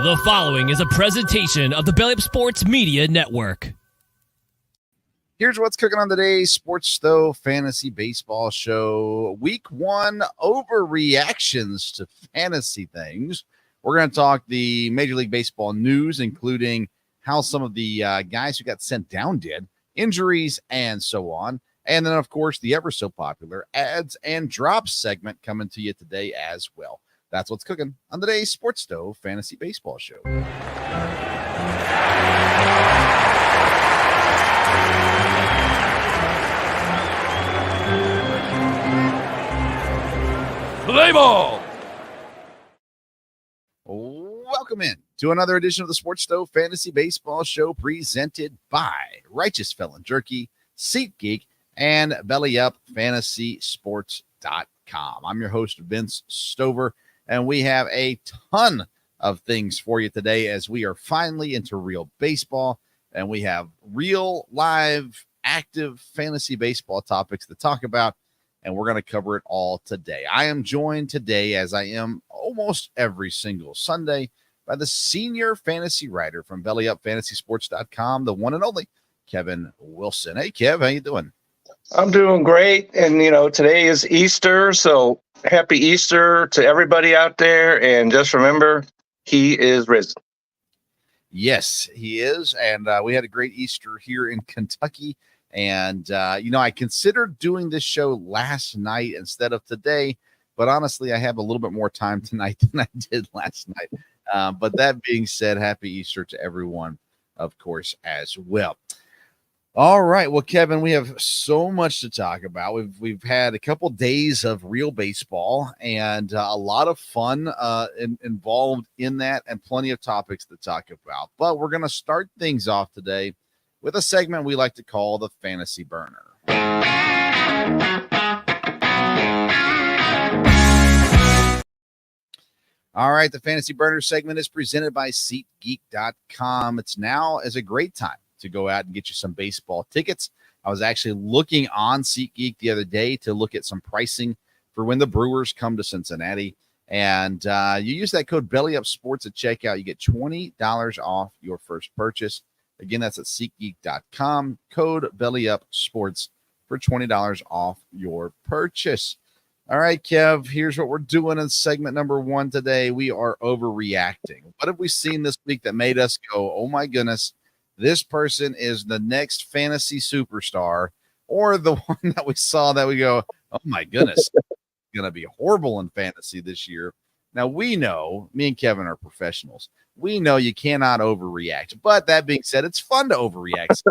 The following is a presentation of the Belly Up Sports Media Network. Here's what's cooking on today's Sports Though Fantasy Baseball Show. Week 1 overreactions to fantasy things. We're going to talk the Major League Baseball news, including how some of the guys who got sent down did, injuries, and so on. And then, of course, the ever so popular ads and drops segment coming to you today as well. That's what's cooking on today's Sports Though Fantasy Baseball Show. Play ball! Welcome in to another edition of the Sports Though Fantasy Baseball Show presented by Righteous Felon Jerky, SeatGeek, and BellyUpFantasySports.com. I'm your host, Vince Stover, and we have a ton of things for you today as we are finally into real baseball, and we have real, live, active fantasy baseball topics to talk about, and we're going to cover it all today. I am joined today, as I am almost every single Sunday, by the senior fantasy writer from BellyUpFantasySports.com, the one and only Kevin Wilson. Hey, Kev, how you doing? I'm doing great, and today is Easter, so happy Easter to everybody out there, and just remember, he is risen. Yes, he is, and we had a great Easter here in Kentucky. And, I considered doing this show last night instead of today, but honestly, I have a little bit more time tonight than I did last night. But that being said, happy Easter to everyone, of course, as well. All right. Well, Kevin, we have so much to talk about. We've had a couple days of real baseball and a lot of fun involved in that and plenty of topics to talk about. But we're going to start things off today with a segment we like to call the Fantasy Burner. All right, the Fantasy Burner segment is presented by SeatGeek.com. It's now is a great time to go out and get you some baseball tickets. I was actually looking on SeatGeek the other day to look at some pricing for when the Brewers come to Cincinnati. And you use that code BellyUpSports at checkout. You get $20 off your first purchase. Again, that's at SeatGeek.com. Code BellyUpSports for $20 off your purchase. All right, Kev, here's what we're doing in segment number 1 today. We are overreacting. What have we seen this week that made us go, oh, my goodness, this person is the next fantasy superstar, or the one that we saw that we go, oh, my goodness, it's going to be horrible in fantasy this year. Now, we know, me and Kevin are professionals. We know you cannot overreact. But that being said, it's fun to overreact.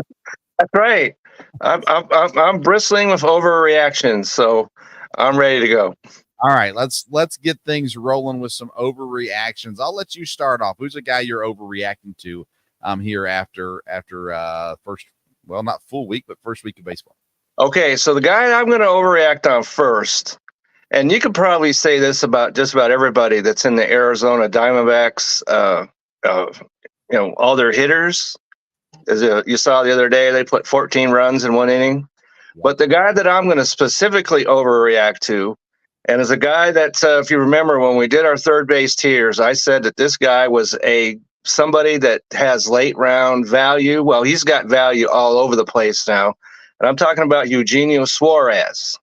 That's right. I'm bristling with overreactions, so I'm ready to go. All right, let's get things rolling with some overreactions. I'll let you start off. Who's a guy you're overreacting to here after first, well, not full week, but first week of baseball? Okay, so the guy I'm going to overreact on first, and you could probably say this about just about everybody that's in the Arizona Diamondbacks, all their hitters. As you saw the other day, they put 14 runs in one inning. Yeah. But the guy that I'm going to specifically overreact to, and is a guy that, if you remember, when we did our third base tiers, I said that this guy was somebody that has late round value. Well, he's got value all over the place now. And I'm talking about Eugenio Suarez.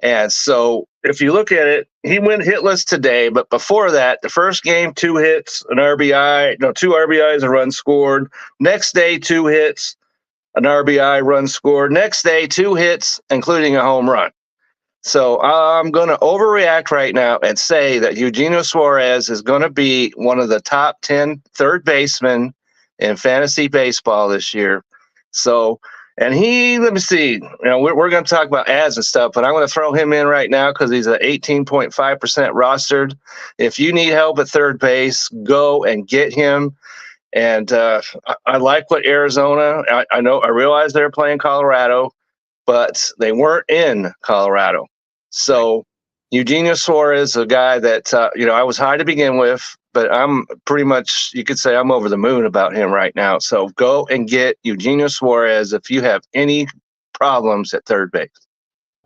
And so if you look at it, he went hitless today, but before that, the first game, 2 hits, an RBI, 2 RBIs, a run scored. Next day, 2 hits, an RBI, run scored. Next day, 2 hits, including a home run. So I'm going to overreact right now and say that Eugenio Suarez is going to be one of the top 10 third basemen in fantasy baseball this year. So, and let me see, we're going to talk about ads and stuff, but I'm going to throw him in right now because he's at 18.5% rostered. If you need help at third base, go and get him. And I like what Arizona, I realize they're playing Colorado, but they weren't in Colorado. So Eugenio Suarez, a guy that, I was high to begin with, but I'm pretty much, you could say I'm over the moon about him right now. So go and get Eugenio Suarez if you have any problems at third base.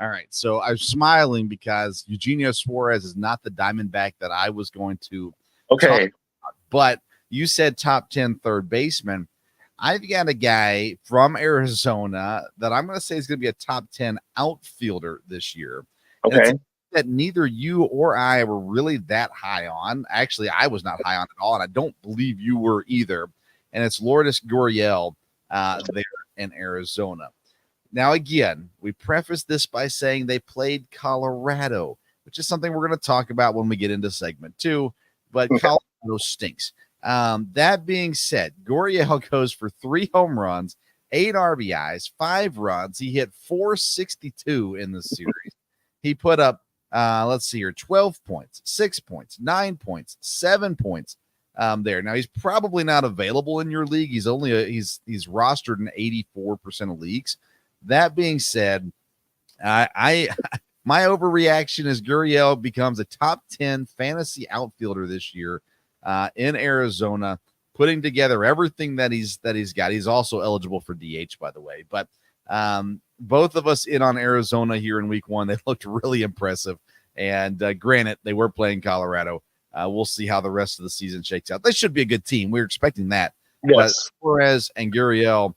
All right. So I'm smiling because Eugenio Suarez is not the Diamondback that I was going to. Okay. But you said top 10 third baseman. I've got a guy from Arizona that I'm going to say is going to be a top 10 outfielder this year. And Okay. it's that neither you or I were really that high on. Actually, I was not high on at all, and I don't believe you were either. And it's Lourdes Gurriel there in Arizona. Now, again, we preface this by saying they played Colorado, which is something we're going to talk about when we get into segment 2, but Colorado stinks. That being said, Gurriel goes for 3 home runs, 8 RBIs, 5 runs. He hit .462 in the series. He put up, 12 points, 6 points, 9 points, 7 points there. Now, he's probably not available in your league. He's he's rostered in 84% of leagues. That being said, my overreaction is Gurriel becomes a top 10 fantasy outfielder this year in Arizona, putting together everything that he's got. He's also eligible for DH, by the way. But both of us in on Arizona here in week 1. They looked really impressive. And granted, they were playing Colorado. We'll see how the rest of the season shakes out. They should be a good team. We were expecting that. Yes. But Flores and Gurriel,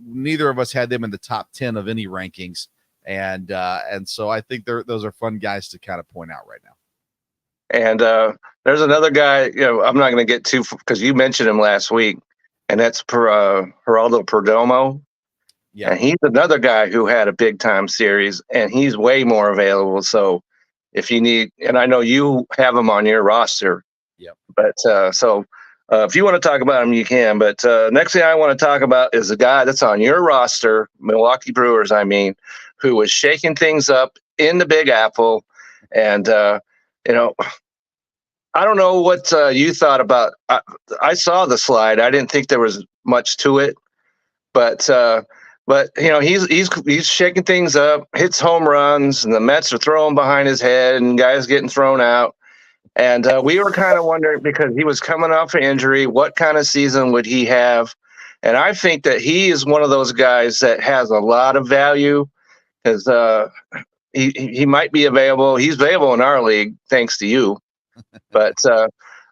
neither of us had them in the top 10 of any rankings. And so I think those are fun guys to kind of point out right now. And there's another guy, I'm not going to get too, because you mentioned him last week, and that's Geraldo Perdomo. Yeah. And he's another guy who had a big time series, and he's way more available. So if you need, and I know you have him on your roster. Yep. But if you want to talk about him, you can. But next thing I want to talk about is a guy that's on your roster, Milwaukee Brewers, who was shaking things up in the Big Apple. And, I don't know what you thought about. I saw the slide. I didn't think there was much to it, but he's shaking things up, hits home runs, and the Mets are throwing behind his head, and guys getting thrown out. And we were kind of wondering, because he was coming off an injury, what kind of season would he have? And I think that he is one of those guys that has a lot of value, because he might be available. He's available in our league, thanks to you. But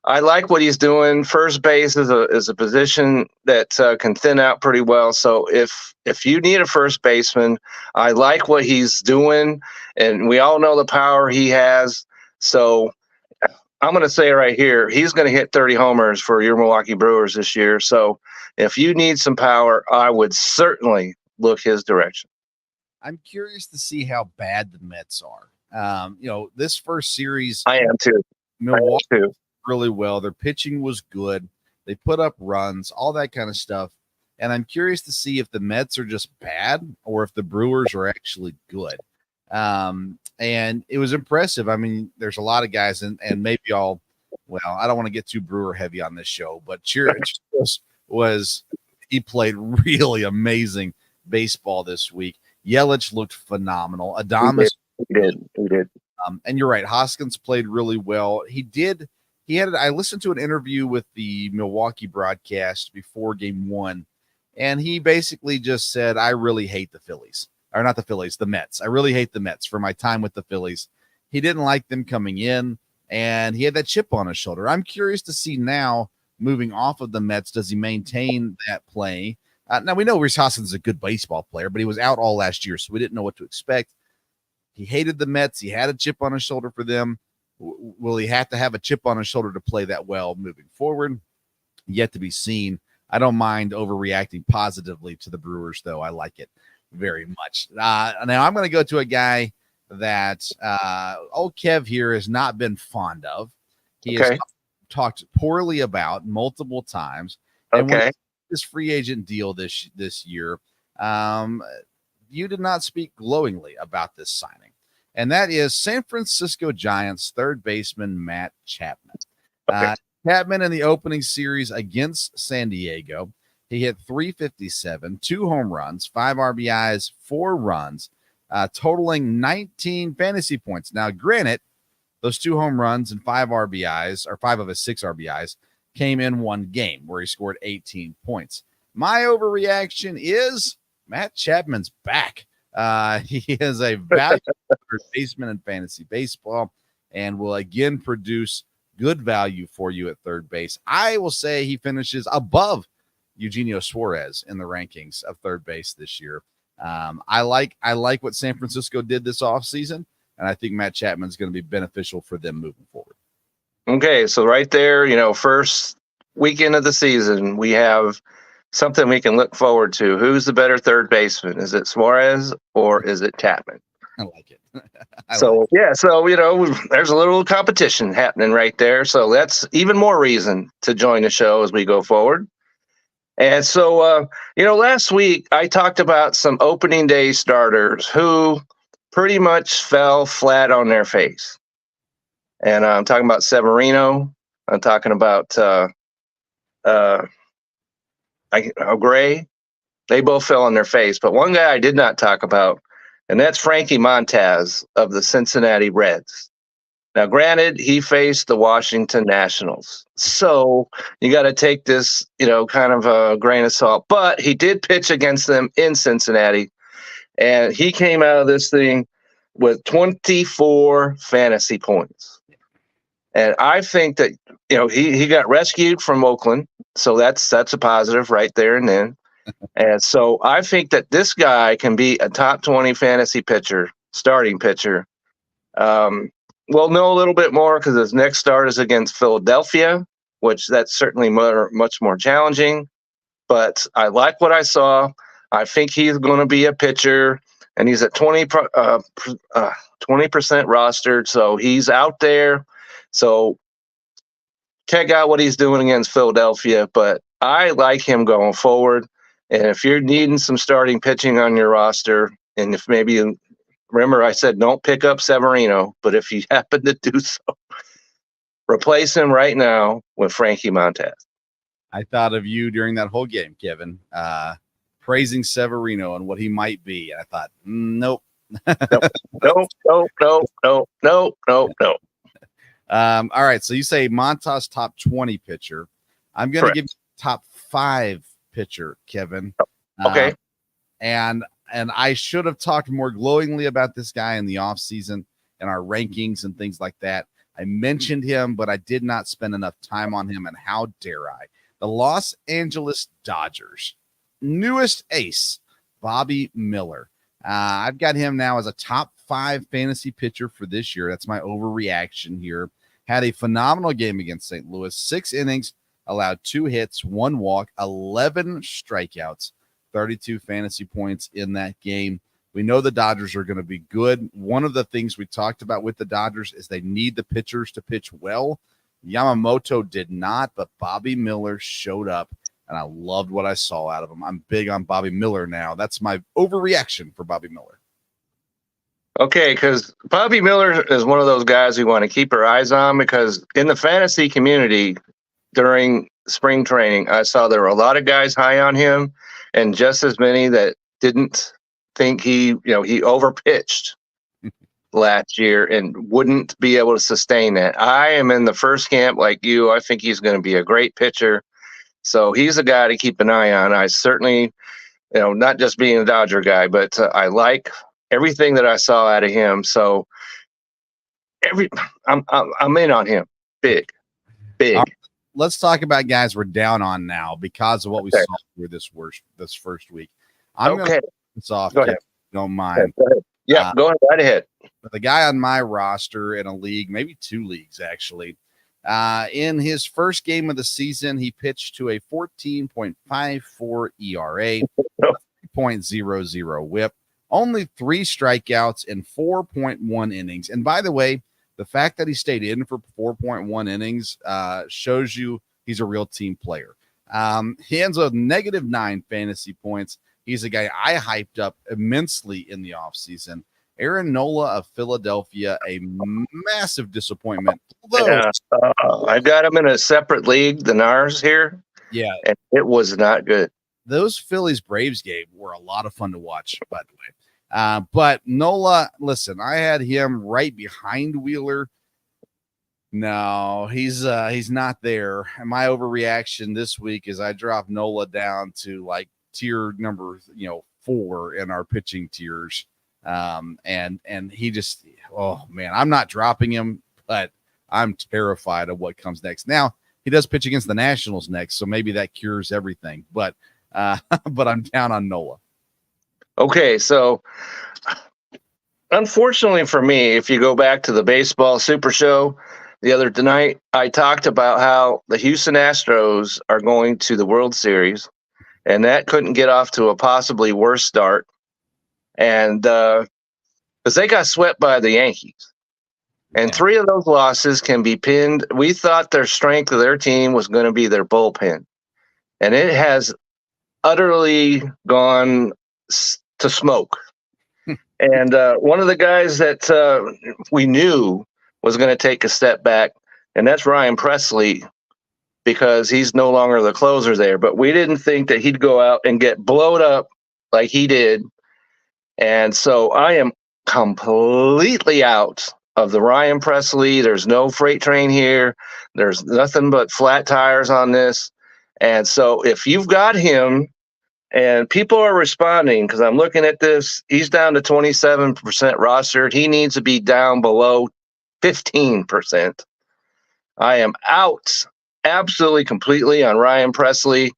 I like what he's doing. First base is a position that can thin out pretty well. So if you need a first baseman, I like what he's doing, and we all know the power he has. So I'm going to say right here, he's going to hit 30 homers for your Milwaukee Brewers this year. So if you need some power, I would certainly look his direction. I'm curious to see how bad the Mets are. This first series, I am too. Milwaukee really well. Their pitching was good. They put up runs, all that kind of stuff. And I'm curious to see if the Mets are just bad or if the Brewers are actually good. And it was impressive. I mean, there's a lot of guys, and maybe I don't want to get too Brewer heavy on this show, but Cheers he played really amazing baseball this week. Yelich looked phenomenal. Adames, he did. And you're right. Hoskins played really well. I listened to an interview with the Milwaukee broadcast before game 1, and he basically just said, I really hate the Phillies. Or not the Phillies, the Mets. I really hate the Mets for my time with the Phillies. He didn't like them coming in, and he had that chip on his shoulder. I'm curious to see now, moving off of the Mets, does he maintain that play? Now, we know Rhys Hoskins is a good baseball player, but he was out all last year, so we didn't know what to expect. He hated the Mets. He had a chip on his shoulder for them. Will he have to have a chip on his shoulder to play that well moving forward? Yet to be seen. I don't mind overreacting positively to the Brewers, though. I like it very much. Now I'm going to go to a guy that old Kev here has not been fond of. He has talked poorly about multiple times. And when this free agent deal this year, you did not speak glowingly about this signing, and that is San Francisco Giants third baseman Matt Chapman. Chapman in the opening series against San Diego, he hit .357, 2 home runs, 5 RBIs, 4 runs, totaling 19 fantasy points. Now, granted, those 2 home runs and 5 RBIs, or 5 of his 6 RBIs, came in one game where he scored 18 points. My overreaction is Matt Chapman's back. He is a valuable third baseman in fantasy baseball and will again produce good value for you at third base. I will say he finishes above Eugenio Suarez in the rankings of third base this year. I like what San Francisco did this offseason, and I think Matt Chapman's going to be beneficial for them moving forward. Okay, so right there, first weekend of the season, we have something we can look forward to. Who's the better third baseman? Is it Suarez or is it Chapman? I like it. So there's a little competition happening right there. So that's even more reason to join the show as we go forward. And so, last week I talked about some opening day starters who pretty much fell flat on their face. And I'm talking about Severino. I'm talking about Gray. They both fell on their face. But one guy I did not talk about, and that's Frankie Montas of the Cincinnati Reds. Now, granted, he faced the Washington Nationals. So you got to take this, kind of a grain of salt. But he did pitch against them in Cincinnati. And he came out of this thing with 24 fantasy points. And I think that, he got rescued from Oakland. So that's a positive right there and then. And so I think that this guy can be a top 20 fantasy pitcher, starting pitcher. We'll know a little bit more because his next start is against Philadelphia, which that's certainly much more challenging. But I like what I saw. I think he's going to be a pitcher, and he's at 20% rostered. So he's out there. So check out what he's doing against Philadelphia. But I like him going forward. And if you're needing some starting pitching on your roster, and if maybe remember I said don't pick up Severino, but if you happen to do so, replace him right now with Frankie Montas. I thought of you during that whole game, Kevin, praising Severino and what he might be. And I thought, nope. No. All right. So you say Montas top 20 pitcher. I'm going to give you top 5 pitcher, Kevin. Okay. And I should have talked more glowingly about this guy in the offseason and our rankings and things like that. I mentioned him, but I did not spend enough time on him. And how dare I? The Los Angeles Dodgers newest ace, Bobby Miller. I've got him now as a top 5 fantasy pitcher for this year. That's my overreaction here. Had a phenomenal game against St. Louis, 6 innings, allowed 2 hits, 1 walk, 11 strikeouts, 32 fantasy points in that game. We know the Dodgers are going to be good. One of the things we talked about with the Dodgers is they need the pitchers to pitch well. Yamamoto did not, but Bobby Miller showed up, and I loved what I saw out of him. I'm big on Bobby Miller now. That's my overreaction for Bobby Miller. Okay, because Bobby Miller is one of those guys we want to keep our eyes on, because in the fantasy community during spring training, I saw there were a lot of guys high on him and just as many that didn't think he overpitched last year and wouldn't be able to sustain that. I am in the first camp like you. I think he's going to be a great pitcher. So he's a guy to keep an eye on. I certainly, not just being a Dodger guy, but I like everything that I saw out of him. So I'm in on him. Big. Let's talk about guys we're down on now because of what we saw through this first week. I'm going to put this off, if you don't mind. Go ahead. Yeah, go right ahead. The guy on my roster in a league, maybe 2 leagues actually, in his first game of the season, he pitched to a 14.54 ERA, 3.00 whip, only 3 strikeouts in 4.1 innings. And by the way, the fact that he stayed in for 4.1 innings shows you he's a real team player. He ends with -9 fantasy points. He's a guy I hyped up immensely in the offseason. Aaron Nola of Philadelphia, a massive disappointment. I've got him in a separate league than ours here. Yeah. And it was not good. Those Phillies-Braves game were a lot of fun to watch, by the way. But Nola, listen, I had him right behind Wheeler. No, he's not there. And my overreaction this week is I dropped Nola down to like tier number 4 in our pitching tiers. And he just, oh man, I'm not dropping him, but I'm terrified of what comes next. Now, he does pitch against the Nationals next, so maybe that cures everything. But but I'm down on Nola. Okay, so unfortunately for me, if you go back to the baseball super show the other night, I talked about how the Houston Astros are going to the World Series, and that couldn't get off to a possibly worse start. And because they got swept by the Yankees. And 3 of those losses can be pinned. We thought their strength of their team was going to be their bullpen, and it has utterly gone to smoke. And one of the guys that we knew was going to take a step back, and that's Ryan Presley, because he's no longer the closer there. But we didn't think that he'd go out and get blowed up like he did. And so I am completely out of the Ryan Presley. There's no freight train here. There's nothing but flat tires on this. And so if you've got him, and people are responding, because I'm looking at this, he's down to 27% rostered. He needs to be down below 15%. I am out absolutely completely on Ryan Presley.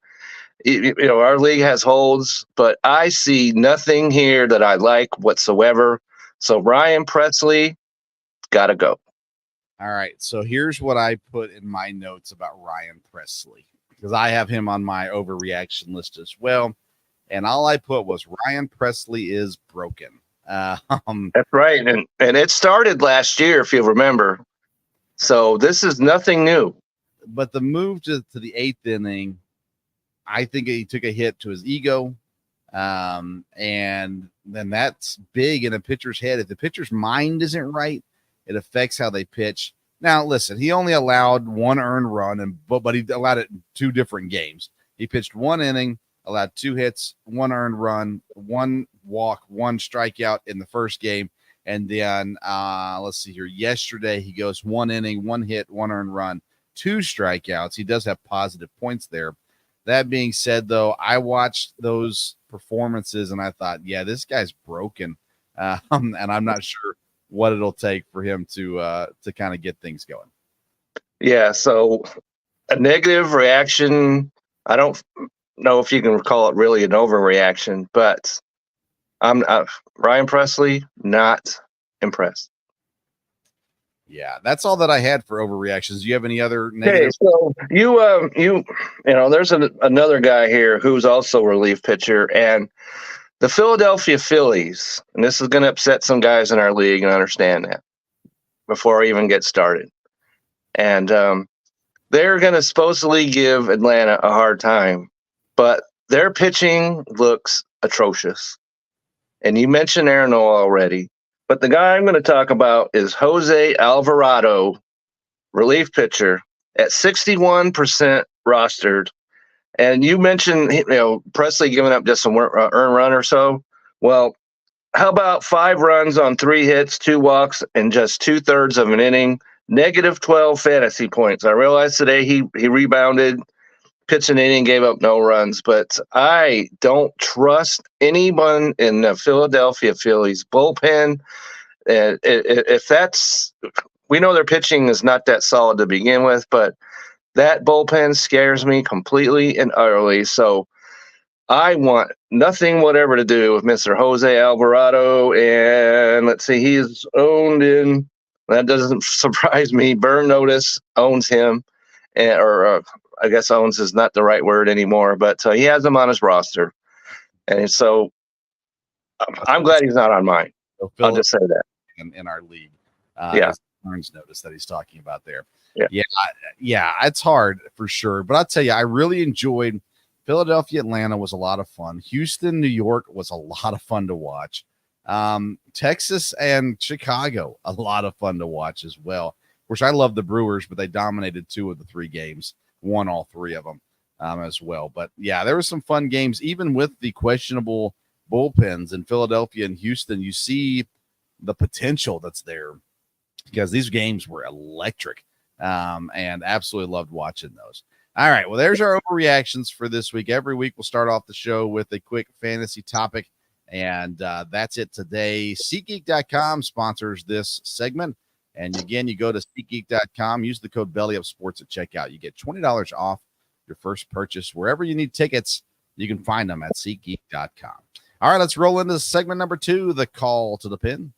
You know, our league has holds, but I see nothing here that I like whatsoever. So Ryan Presley, got to go. All right. So here's what I put in my notes about Ryan Presley, because I have him on my overreaction list as well. And all I put was Ryan Presley is broken. That's right. And it started last year, if you remember. So this is nothing new. But the move to the 8th inning, I think he took a hit to his ego. And then that's big in a pitcher's head. If the pitcher's mind isn't right, it affects how they pitch. Now, listen, he only allowed 1 earned run, but he allowed it in 2 different games. He pitched 1 inning, allowed 2 hits, 1 earned run, 1 walk, 1 strikeout in the first game. And then, let's see here. Yesterday, he goes 1 inning, 1 hit, 1 earned run, 2 strikeouts. He does have positive points there. That being said, though, I watched those performances and I thought, yeah, this guy's broken. And I'm not sure what it'll take for him to kind of get things going. Yeah. So a negative reaction. I don't know if you can call it really an overreaction, but I'm Ryan Presley, not impressed. Yeah, that's all that I had for overreactions. Do you have any other negative? Okay, so you know, there's another guy here who's also a relief pitcher, and the Philadelphia Phillies, and this is going to upset some guys in our league, and understand that before I even get started. And they're going to supposedly give Atlanta a hard time, but their pitching looks atrocious. And you mentioned Aaron Nola already, but the guy I'm going to talk about is Jose Alvarado, relief pitcher, at 61% rostered. And you mentioned, you know, Presley giving up just some earned run or so. Well, how about 5 runs on 3 hits, 2 walks, and just 2/3 of an inning? -12 fantasy points. I realized today he rebounded, pitched an inning, gave up no runs, but I don't trust anyone in the Philadelphia Phillies bullpen. And if that's, we know their pitching is not that solid to begin with, but that bullpen scares me completely and utterly. So I want nothing whatever to do with Mr. Jose Alvarado. And let's see, he's owned in, that doesn't surprise me, Burn Notice owns him, or I guess owns is not the right word anymore, but he has him on his roster. And so I'm glad he's not on mine. I'll just say that. In our league. Yeah. Burns Notice that he's talking about there. Yeah. Yeah, it's hard for sure. But I'll tell you, I really enjoyed Philadelphia. Atlanta was a lot of fun. Houston, New York was a lot of fun to watch. Texas and Chicago, a lot of fun to watch as well. Of course, I love the Brewers, but they dominated 2 of the 3 games, won all 3 of them as well. But yeah, there were some fun games, even with the questionable bullpens in Philadelphia and Houston. You see the potential that's there, because these games were electric, and absolutely loved watching those. All right, well, there's our overreactions for this week. Every week we'll start off the show with a quick fantasy topic, and that's it today. SeatGeek.com sponsors this segment. And again, you go to SeatGeek.com, use the code BellyUpSports at checkout. You get $20 off your first purchase. Wherever you need tickets, you can find them at SeatGeek.com. All right, let's roll into segment number 2, the call to the pin.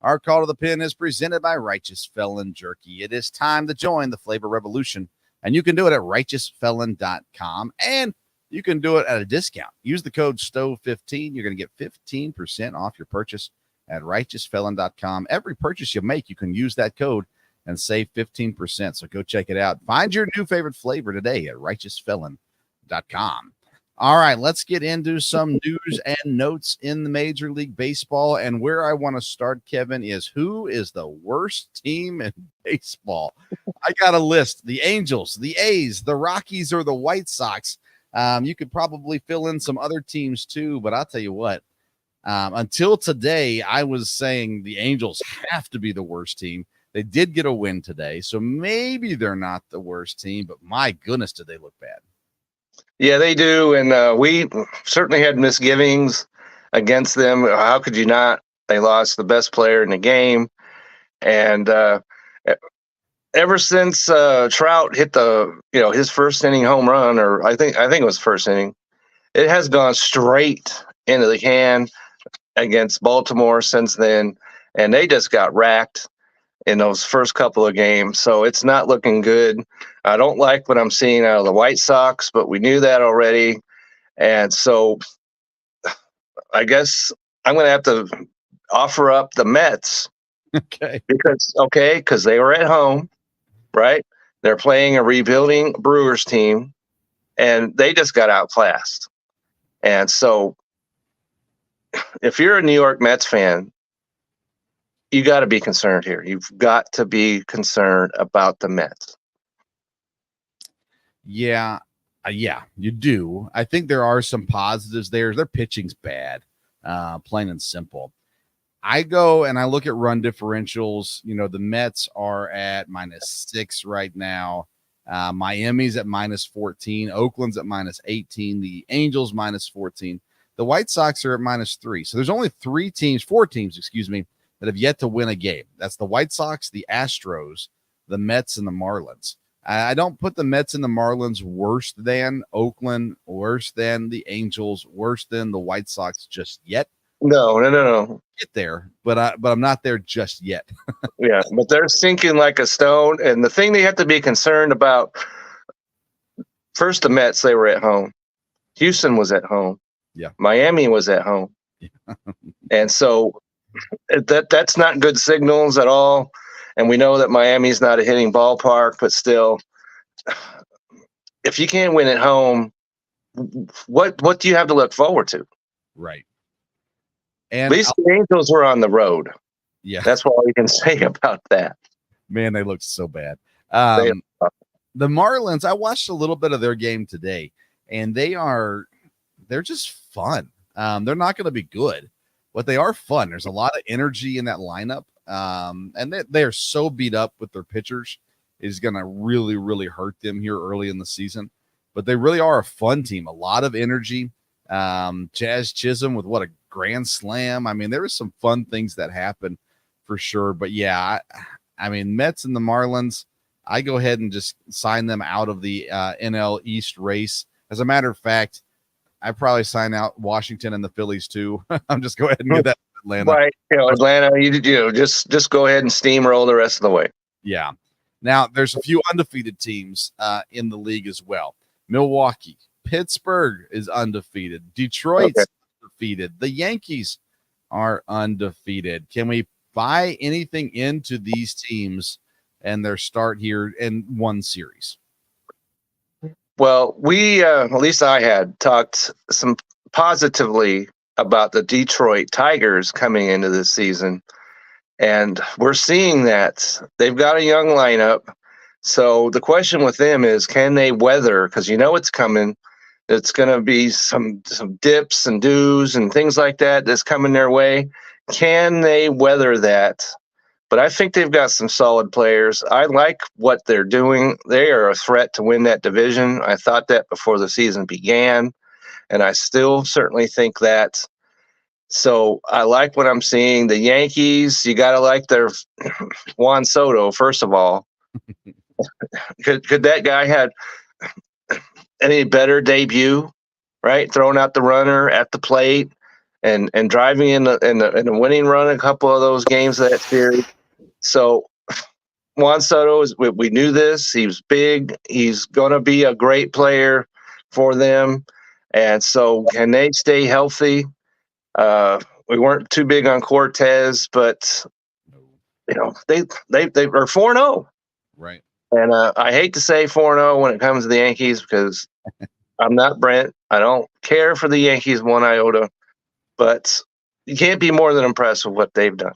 Our call to the pin is presented by Righteous Felon Jerky. It is time to join the flavor revolution, and you can do it at righteousfelon.com, and you can do it at a discount. Use the code STOVE15. You're going to get 15% off your purchase at righteousfelon.com. Every purchase you make, you can use that code and save 15%. So go check it out. Find your new favorite flavor today at righteousfelon.com. All right, let's get into some news and notes in the Major League Baseball. And where I want to start, Kevin, is who is the worst team in baseball? I got a list. The Angels, the A's, the Rockies, or the White Sox. You could probably fill in some other teams too, but I'll tell you what, until today, I was saying the Angels have to be the worst team. They did get a win today, so maybe they're not the worst team, but my goodness, did they look bad. Yeah, they do, and we certainly had misgivings against them. How could you not? They lost the best player in the game, and ever since Trout hit his first inning home run, or I think it was first inning, it has gone straight into the can against Baltimore since then, and they just got racked in those first couple of games. So it's not looking good. I don't like what I'm seeing out of the White Sox, but we knew that already. And so I guess I'm going to have to offer up the Mets. Okay. Because they were at home, right? They're playing a rebuilding Brewers team, and they just got outclassed. And so if you're a New York Mets fan, you got to be concerned here. You've got to be concerned about the Mets. Yeah, you do. I think there are some positives there. Their pitching's bad, plain and simple. I go and I look at run differentials. The Mets are at -6 right now. Miami's at -14. Oakland's at -18. The Angels -14. The White Sox are at -3. So there's only 4 teams, that have yet to win a game. That's the White Sox, the Astros, the Mets, and the Marlins. I don't put the Mets and the Marlins worse than Oakland, worse than the Angels, worse than the White Sox just yet. No. Get there, but I'm not there just yet. Yeah, but they're sinking like a stone. And the thing they have to be concerned about, first the Mets, they were at home. Houston was at home. Yeah. Miami was at home. Yeah. And so that's not good signals at all. And we know that Miami's not a hitting ballpark, but still, if you can't win at home, what do you have to look forward to? Right. And at least the Angels were on the road. Yeah. That's all you can say about that. Man, they looked so bad. The Marlins, I watched a little bit of their game today, and they're just fun. They're not going to be good, but they are fun. There's a lot of energy in that lineup. And they are so beat up with their pitchers. It's going to really, really hurt them here early in the season. But they really are a fun team. A lot of energy. Jazz Chisholm with what a grand slam. I mean, there was some fun things that happened for sure. But yeah, I mean, Mets and the Marlins, I go ahead and just sign them out of the NL East race. As a matter of fact, I probably sign out Washington and the Phillies too. I'm just go ahead and get that Atlanta. Right, Atlanta, just go ahead and steamroll the rest of the way. Yeah. Now there's a few undefeated teams in the league as well. Milwaukee, Pittsburgh is undefeated. Detroit's undefeated. The Yankees are undefeated. Can we buy anything into these teams and their start here in one series? Well, we, at least I had talked some positively about the Detroit Tigers coming into this season. And we're seeing that they've got a young lineup. So the question with them is, can they weather? Because it's coming. It's going to be some dips and do's and things like that that's coming their way. Can they weather that? But I think they've got some solid players. I like what they're doing. They are a threat to win that division. I thought that before the season began. and I still certainly think that. So I like what I'm seeing. The Yankees, you got to like their Juan Soto, first of all. Could that guy had any better debut, right? Throwing out the runner at the plate and driving in a winning run a couple of those games of that series. So Juan Soto we knew this. He was big. He's going to be a great player for them. And so can they stay healthy? We weren't too big on Cortez, but they are 4-0. Right. And I hate to say 4-0 when it comes to the Yankees because I'm not Brent. I don't care for the Yankees one iota, but you can't be more than impressed with what they've done.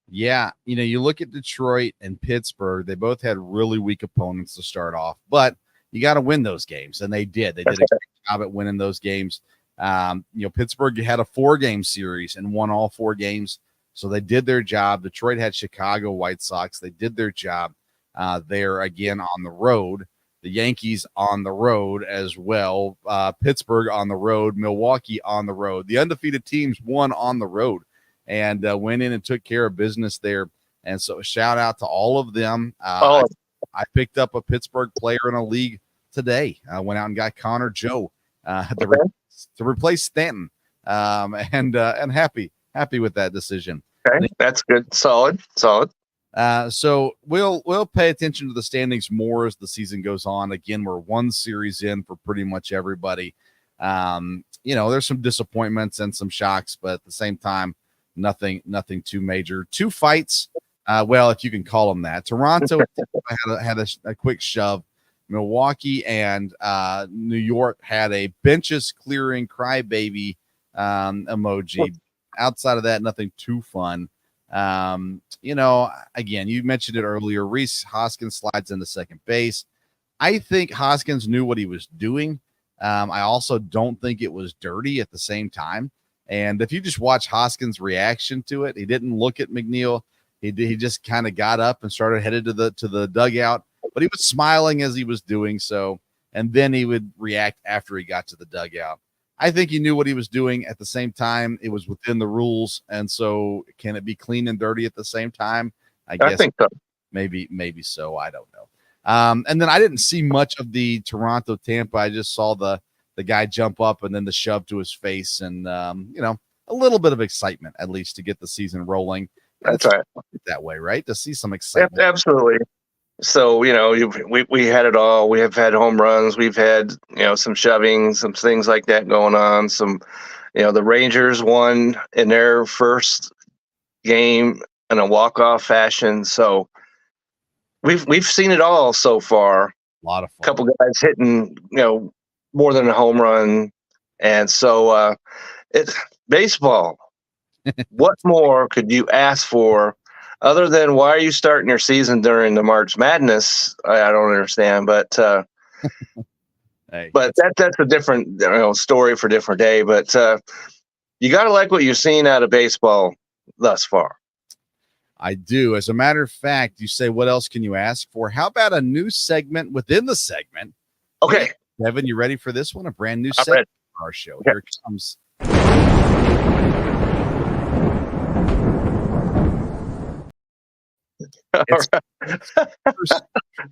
Yeah, you look at Detroit and Pittsburgh, they both had really weak opponents to start off, but you got to win those games, and they did. They did a great job at winning those games. Pittsburgh had a 4-game series and won all 4 games, so they did their job. Detroit had Chicago White Sox. They did their job there again on the road. The Yankees on the road as well. Pittsburgh on the road. Milwaukee on the road. The undefeated teams won on the road and went in and took care of business there. And so a shout out to all of them. I picked up a Pittsburgh player in a league today. I went out and got Connor Joe to replace Stanton, and happy with that decision. Okay, that's good. Solid. So we'll pay attention to the standings more as the season goes on. Again, we're 1 series in for pretty much everybody. There's some disappointments and some shocks, but at the same time, nothing too major. 2 fights, if you can call them that. Toronto had a quick shove. Milwaukee and New York had a benches clearing crybaby emoji. Outside of that, nothing too fun. Again, you mentioned it earlier. Rhys Hoskins slides into second base. I think Hoskins knew what he was doing. I also don't think it was dirty at the same time. And if you just watch Hoskins' reaction to it, he didn't look at McNeil. He just kind of got up and started headed to the dugout, but he was smiling as he was doing so. And then he would react after he got to the dugout. I think he knew what he was doing. At the same time, it was within the rules. And so can it be clean and dirty at the same time? I guess think so. Maybe so. I don't know. And then I didn't see much of the Toronto Tampa. I just saw the guy jump up and then the shove to his face and, a little bit of excitement, at least to get the season rolling. That's right. That way, right? To see some excitement. Absolutely. So, we had it all. We have had home runs. We've had, some shoving, some things like that going on. Some, the Rangers won in their first game in a walk-off fashion. So we've seen it all so far. A lot of fun. A couple guys hitting, more than a home run. And so it's baseball. What more could you ask for other than why are you starting your season during the March Madness? I don't understand, but but that's a different story for a different day. But you got to like what you're seeing out of baseball thus far. I do. As a matter of fact, you say, what else can you ask for? How about a new segment within the segment? Okay. Kevin, you ready for this one? A brand new segment for our show. Okay. Here it comes.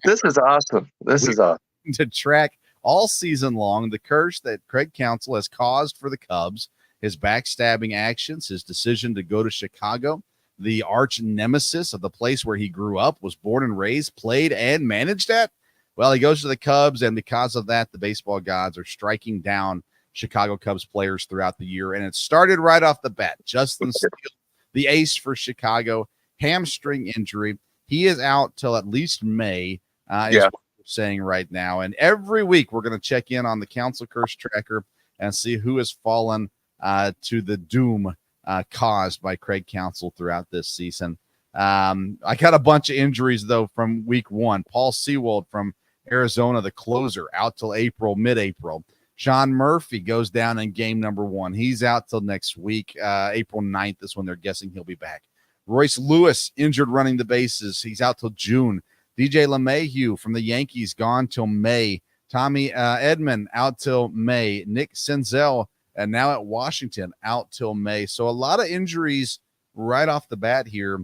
This is awesome. This is awesome. To track all season long the curse that Craig Counsell has caused for the Cubs, his backstabbing actions, his decision to go to Chicago, the arch nemesis of the place where he grew up, was born and raised, played, and managed at. Well, he goes to the Cubs, and because of that, the baseball gods are striking down Chicago Cubs players throughout the year. And it started right off the bat. Justin Steele, the ace for Chicago, hamstring injury. He is out till at least May, is what we're saying right now. And every week we're going to check in on the Counsell Curse Tracker and see who has fallen to the doom caused by Craig Counsell throughout this season. I got a bunch of injuries, though, from week 1. Paul Sewald from Arizona, the closer, out till mid-April. Sean Murphy goes down in game number 1. He's out till next week. April 9th is when they're guessing he'll be back. Royce Lewis injured running the bases. He's out till June. DJ LeMahieu from the Yankees gone till May. Tommy Edman out till May. Nick Senzel, and now at Washington, out till May. So a lot of injuries right off the bat here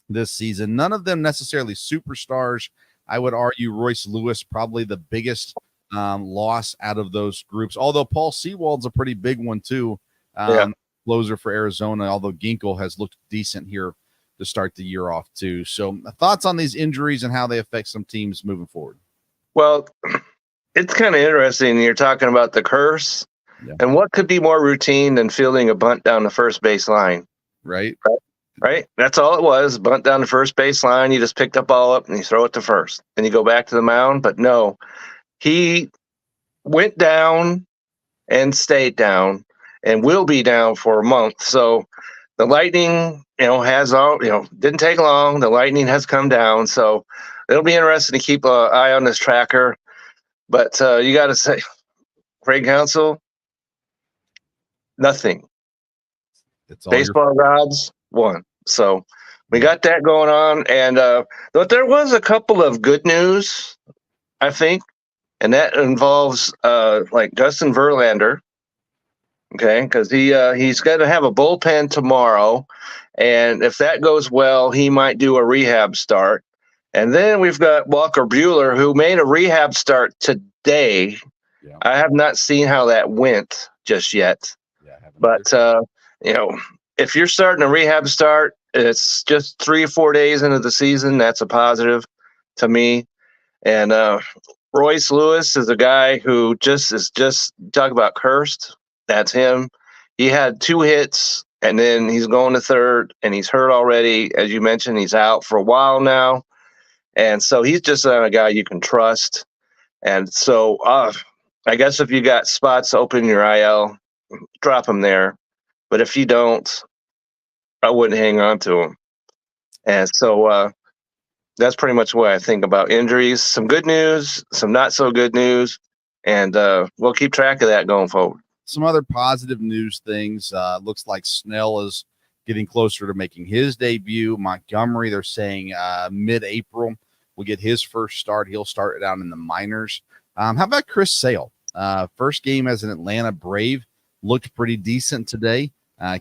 this season. None of them necessarily superstars. I would argue Royce Lewis probably the biggest loss out of those groups, although Paul Sewald's a pretty big one too. Closer for Arizona, although Ginkel has looked decent here to start the year off too. So thoughts on these injuries and how they affect some teams moving forward? Well, it's kind of interesting. You're talking about the curse, and what could be more routine than fielding a bunt down the first base line? Right. That's all it was. Bunt down the first base line. You just pick the ball up and you throw it to first. Then you go back to the mound. But no, he went down and stayed down and will be down for a month. So the Lightning, didn't take long. The Lightning has come down. So it'll be interesting to keep an eye on this tracker. But you got to say, Craig Counsell, nothing. It's all baseball gods won. So we got that going on. And but there was a couple of good news, I think, and that involves like Justin Verlander. Okay, because he's going to have a bullpen tomorrow, and if that goes well, he might do a rehab start. And then we've got Walker Buehler, who made a rehab start today. Yeah. I have not seen how that went just yet. Yeah, but if you're starting a rehab start, it's just 3 or 4 days into the season. That's a positive to me. And Royce Lewis is a guy who just talk about cursed. That's him. He had 2 hits, and then he's going to third, and he's hurt already. As you mentioned, he's out for a while now. And so he's just not a guy you can trust. And so I guess if you got spots open in your IL, drop him there. But if you don't, I wouldn't hang on to him. And so that's pretty much what I think about injuries. Some good news, some not so good news, and we'll keep track of that going forward. Some other positive news things. Looks like Snell is getting closer to making his debut. Montgomery, they're saying mid-April will get his first start. He'll start down in the minors. How about Chris Sale? First game as an Atlanta Brave. Looked pretty decent today.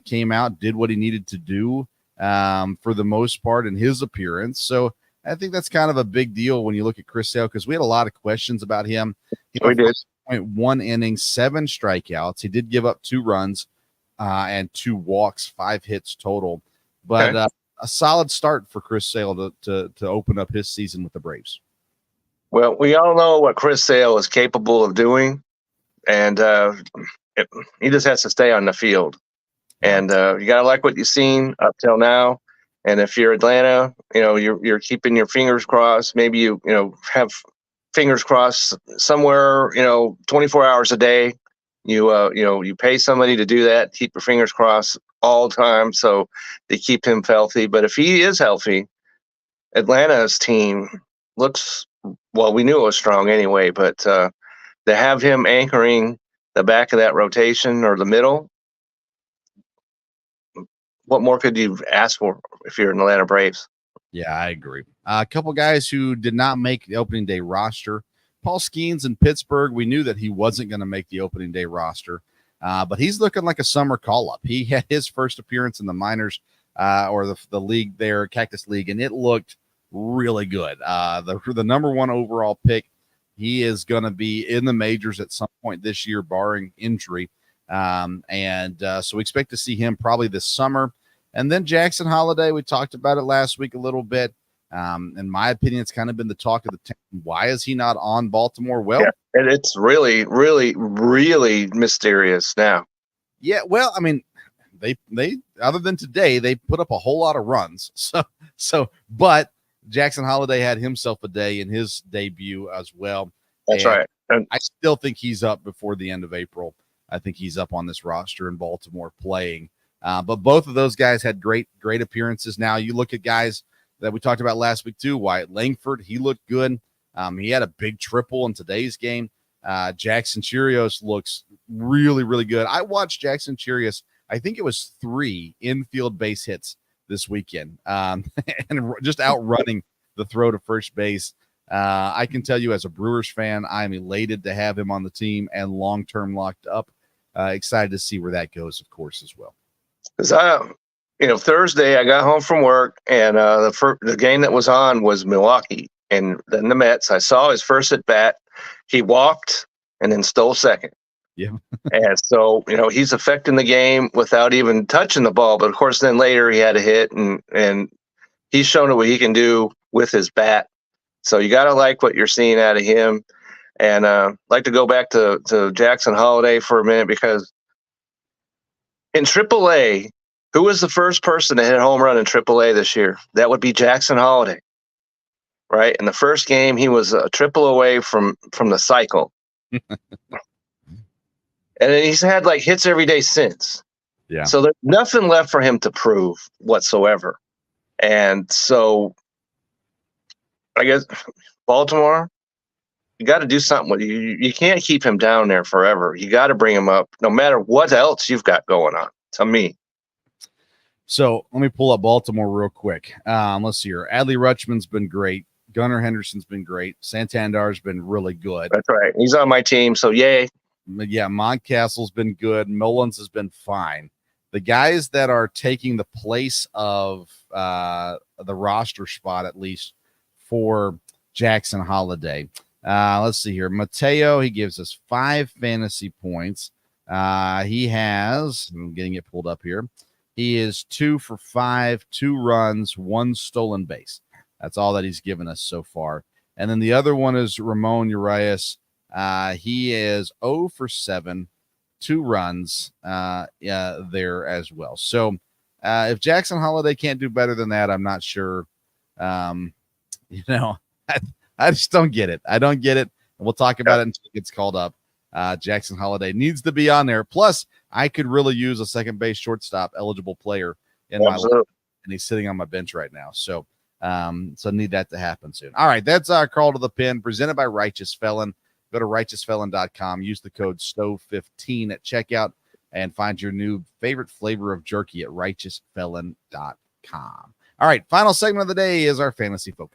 Came out, did what he needed to do for the most part in his appearance. So I think that's kind of a big deal when you look at Chris Sale, because we had a lot of questions about him. We did. 1 inning, 7 strikeouts. He did give up 2 runs and 2 walks, 5 hits total. But a solid start for Chris Sale to open up his season with the Braves. Well, we all know what Chris Sale is capable of doing, and he just has to stay on the field. And you got to like what you've seen up till now. And if you're Atlanta, you're keeping your fingers crossed. Maybe you have fingers crossed somewhere, 24 hours a day. You pay somebody to do that. Keep your fingers crossed all the time, so they keep him healthy. But if he is healthy, Atlanta's team looks, well, we knew it was strong anyway, but to have him anchoring the back of that rotation or the middle, what more could you ask for if you're an Atlanta Braves? Yeah, I agree. A couple guys who did not make the opening day roster. Paul Skeens in Pittsburgh, we knew that he wasn't going to make the opening day roster, but he's looking like a summer call-up. He had his first appearance in the minors or the league there, Cactus League, and it looked really good. The number 1 overall pick, he is going to be in the majors at some point this year, barring injury. So we expect to see him probably this summer. And then Jackson Holiday, we talked about it last week a little bit. In my opinion, it's kind of been the talk of the town. Why is he not on Baltimore? Well, and it's really, really, really mysterious now. Yeah, well, I mean, they other than today, they put up a whole lot of runs. But Jackson Holiday had himself a day in his debut as well. That's right. And I still think he's up before the end of April. I think he's up on this roster in Baltimore playing. But both of those guys had great appearances. Now you look at guys that we talked about last week too. Wyatt Langford, he looked good. He had a big triple in today's game. Jackson Chirios looks really, really good. I watched Jackson Chirios. I think it was 3 infield base hits this weekend, and just outrunning the throw to first base. I can tell you as a Brewers fan, I'm elated to have him on the team and long-term locked up. Excited to see where that goes, of course, as well. Because Thursday I got home from work, and the game that was on was Milwaukee and then the Mets. I saw his first at bat. He walked and then stole second. Yeah. And so, he's affecting the game without even touching the ball. But of course, then later he had a hit, and he's shown what he can do with his bat. So you got to like what you're seeing out of him. And like to go back to Jackson Holiday for a minute, because in AAA, who was the first person to hit a home run in AAA this year? That would be Jackson Holiday, right? In the first game, he was a triple away from the cycle. And then he's had like hits every day since. Yeah. So there's nothing left for him to prove whatsoever. And so I guess Baltimore, you got to do something with you. You can't keep him down there forever. You got to bring him up no matter what else you've got going on, to me. So let me pull up Baltimore real quick. Let's see here. Adley Rutschman's been great. Gunnar Henderson's been great. Santander's been really good. That's right. He's on my team, so yay. Yeah, Montcastle's been good. Mullins has been fine. The guys that are taking the place of the roster spot, at least for Jackson Holiday. Let's see here. Mateo, he gives us 5 fantasy points. He has, I'm getting it pulled up here. He is 2 for 5, 2 runs, 1 stolen base. That's all that he's given us so far. And then the other one is Ramon Urias. He is 0 for 7, 2 runs there as well. So if Jackson Holiday can't do better than that, I'm not sure. I just don't get it. I don't get it. And we'll talk about it until it gets called up. Jackson Holiday needs to be on there. Plus, I could really use a second base shortstop eligible player in my life, and he's sitting on my bench right now. So need that to happen soon. All right, that's our call to the pin presented by Righteous Felon. Go to righteousfelon.com, use the code STOVE15 at checkout, and find your new favorite flavor of jerky at righteousfelon.com. All right, final segment of the day is our fantasy focus.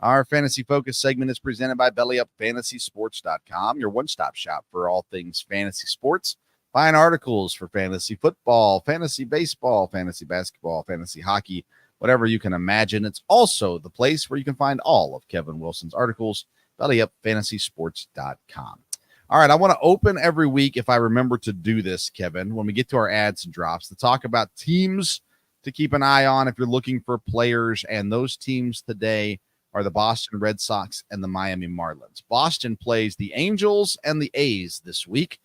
Our fantasy focus segment is presented by BellyUpFantasySports.com, your one-stop shop for all things fantasy sports. Find articles for fantasy football, fantasy baseball, fantasy basketball, fantasy hockey, whatever you can imagine. It's also the place where you can find all of Kevin Wilson's articles, BellyUpFantasySports.com. All right, I want to open every week, if I remember to do this, Kevin, when we get to our ads and drops, to talk about teams to keep an eye on if you're looking for players, and those teams today are the Boston Red Sox and the Miami Marlins. Boston plays the Angels and the A's this week.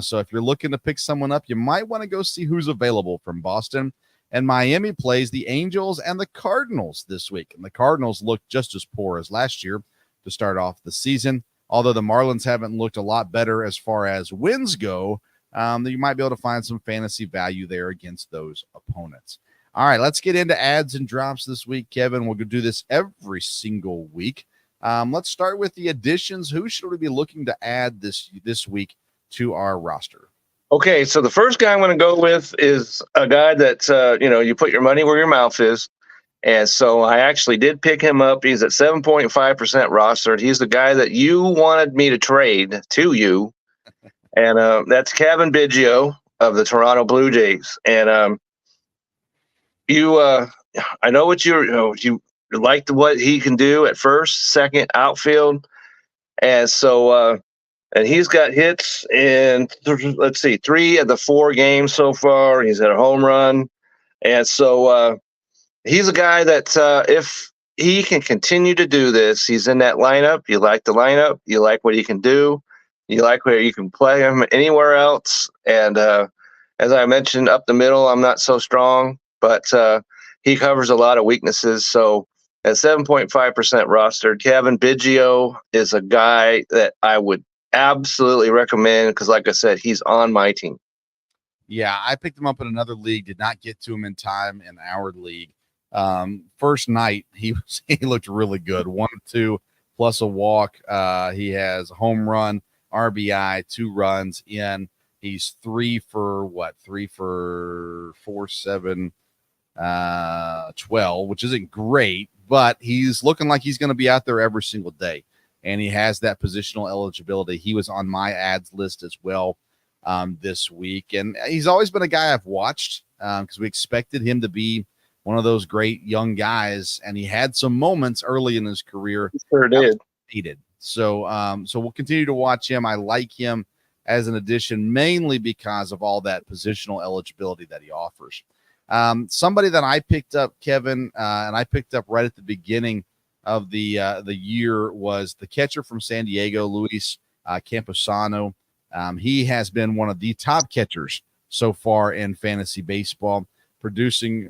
So if you're looking to pick someone up, you might want to go see who's available from Boston. And Miami plays the Angels and the Cardinals this week. And the Cardinals looked just as poor as last year to start off the season. Although the Marlins haven't looked a lot better as far as wins go, you might be able to find some fantasy value there against those opponents. All right, let's get into ads and drops this week, Kevin. We'll do this every single week. Let's start with the additions. Who should we be looking to add this week to our roster? Okay, so the first guy I'm going to go with is a guy that, you put your money where your mouth is. And so I actually did pick him up. He's at 7.5% rostered. He's the guy that you wanted me to trade to you. And that's Kevin Biggio of the Toronto Blue Jays. And I know what you liked what he can do at first, second, outfield. And so and he's got hits in, 3 of the 4 games so far. He's had a home run. And so he's a guy that if he can continue to do this, he's in that lineup. You like the lineup. You like what he can do. You like where you can play him anywhere else. And as I mentioned, up the middle, I'm not so strong, but he covers a lot of weaknesses. So at 7.5% rostered, Kevin Biggio is a guy that I would absolutely recommend because, like I said, he's on my team. Yeah, I picked him up in another league, did not get to him in time in our league. First night, he looked really good. 1-2 plus a walk. He has a home run, RBI, 2 runs in. He's 3 for 4, 7, 12, which isn't great, but he's looking like he's going to be out there every single day. And he has that positional eligibility. He was on my ads list as well this week. And he's always been a guy I've watched because we expected him to be one of those great young guys. And he had some moments early in his career. He sure did. Needed. So we'll continue to watch him. I like him as an addition, mainly because of all that positional eligibility that he offers. Somebody that I picked up, Kevin, and I picked up right at the beginning of the year was the catcher from San Diego, Luis Campusano. He has been one of the top catchers so far in fantasy baseball, producing